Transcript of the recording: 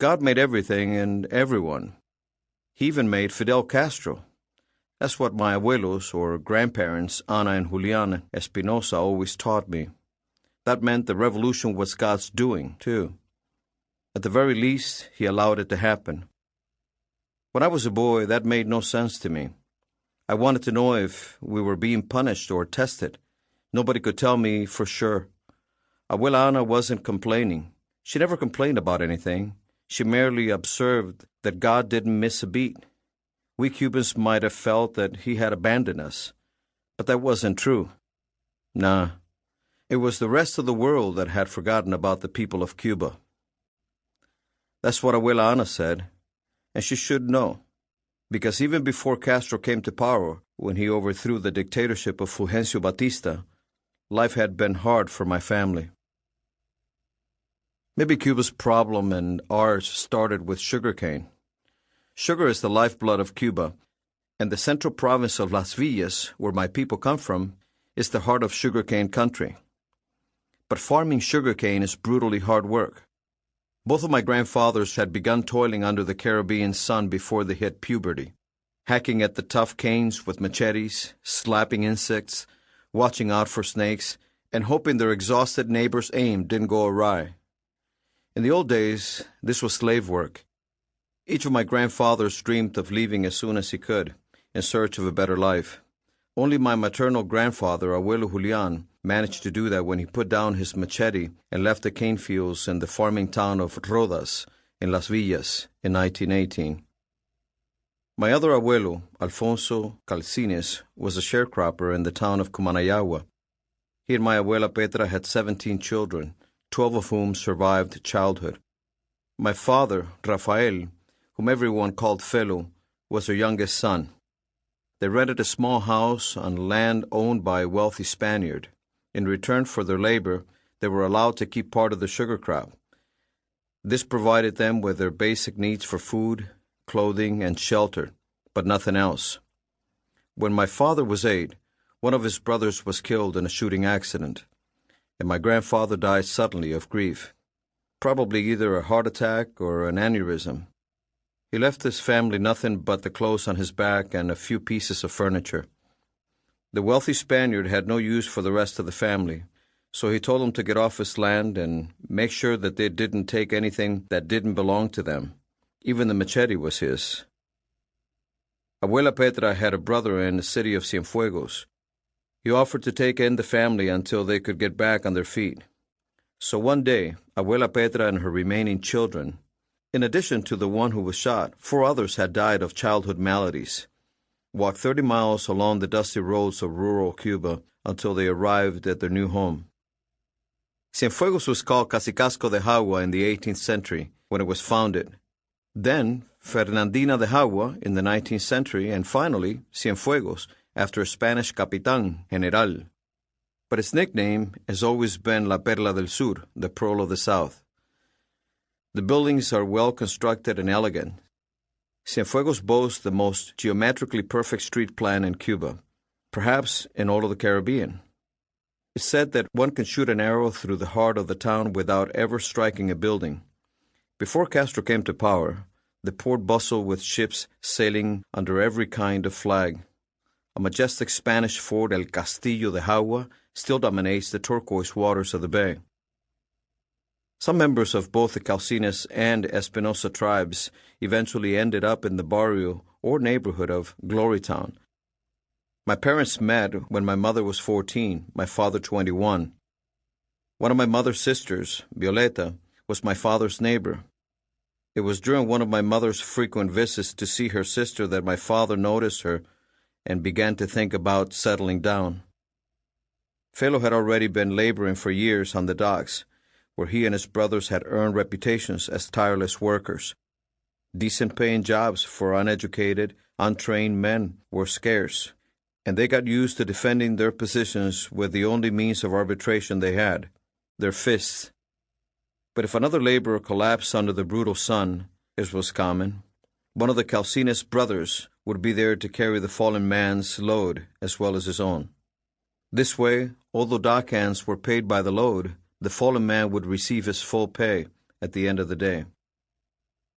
God made everything and everyone. He even made Fidel Castro. That's what my abuelos, or grandparents, Ana and Julian Espinosa, always taught me. That meant the revolution was God's doing, too. At the very least, He allowed it to happen. When I was a boy, that made no sense to me. I wanted to know if we were being punished or tested. Nobody could tell me for sure. Abuela Ana wasn't complaining. She never complained about anything. She merely observed that God didn't miss a beat. We Cubans might have felt that He had abandoned us, but that wasn't true. Nah, it was the rest of the world that had forgotten about the people of Cuba. That's what Abuela Ana said, and she should know, because even before Castro came to power, when he overthrew the dictatorship of Fulgencio Batista, life had been hard for my family. Maybe Cuba's problem and ours started with sugarcane. Sugar is the lifeblood of Cuba, and the central province of Las Villas, where my people come from, is the heart of sugarcane country. But farming sugarcane is brutally hard work. Both of my grandfathers had begun toiling under the Caribbean sun before they hit puberty, hacking at the tough canes with machetes, slapping insects, watching out for snakes, and hoping their exhausted neighbor's aim didn't go awry. In the old days, this was slave work. Each of my grandfathers dreamed of leaving as soon as he could, in search of a better life. Only my maternal grandfather, Abuelo Julian, managed to do that when he put down his machete and left the cane fields in the farming town of Rodas in Las Villas in 1918. My other abuelo, Alfonso Calcines, was a sharecropper in the town of Cumanayagua. He and my abuela Petra had 17 children, 12 of whom survived childhood. My father, Rafael, whom everyone called Felo, was their youngest son. They rented a small house on land owned by a wealthy Spaniard. In return for their labor, they were allowed to keep part of the sugar crop. This provided them with their basic needs for food, clothing, and shelter, but nothing else. When my father was 8, one of his brothers was killed in a shooting accident, and my grandfather died suddenly of grief, probably either a heart attack or an aneurysm. He left his family nothing but the clothes on his back and a few pieces of furniture. The wealthy Spaniard had no use for the rest of the family, so he told them to get off his land and make sure that they didn't take anything that didn't belong to them. Even the machete was his. Abuela Petra had a brother in the city of Cienfuegos. He offered to take in the family until they could get back on their feet. So one day, Abuela Petra and her remaining children, in addition to the one who was shot, 4 others had died of childhood maladies, walked 30 miles along the dusty roads of rural Cuba until they arrived at their new home. Cienfuegos was called Cacicasco de Jagua in the 18th century when it was founded. Then, Fernandina de Jagua in the 19th century, and finally, Cienfuegos, after a Spanish Capitán General. But its nickname has always been La Perla del Sur, the Pearl of the South. The buildings are well constructed and elegant. Cienfuegos boasts the most geometrically perfect street plan in Cuba, perhaps in all of the Caribbean. It's said that one can shoot an arrow through the heart of the town without ever striking a building. Before Castro came to power, the port bustled with ships sailing under every kind of flag. A majestic Spanish fort, El Castillo de Jagua, still dominates the turquoise waters of the bay. Some members of both the Calcines and Espinosa tribes eventually ended up in the barrio or neighborhood of Glorytown. My parents met when my mother was 14, my father 21. One of my mother's sisters, Violeta, was my father's neighbor. It was during one of my mother's frequent visits to see her sister that my father noticed her and began to think about settling down. Felo had already been laboring for years on the docks, where he and his brothers had earned reputations as tireless workers. Decent-paying jobs for uneducated, untrained men were scarce, and they got used to defending their positions with the only means of arbitration they had, their fists. But if another laborer collapsed under the brutal sun, as was common, one of the Calcines brothers would be there to carry the fallen man's load as well as his own. This way, although dock hands were paid by the load, the fallen man would receive his full pay at the end of the day.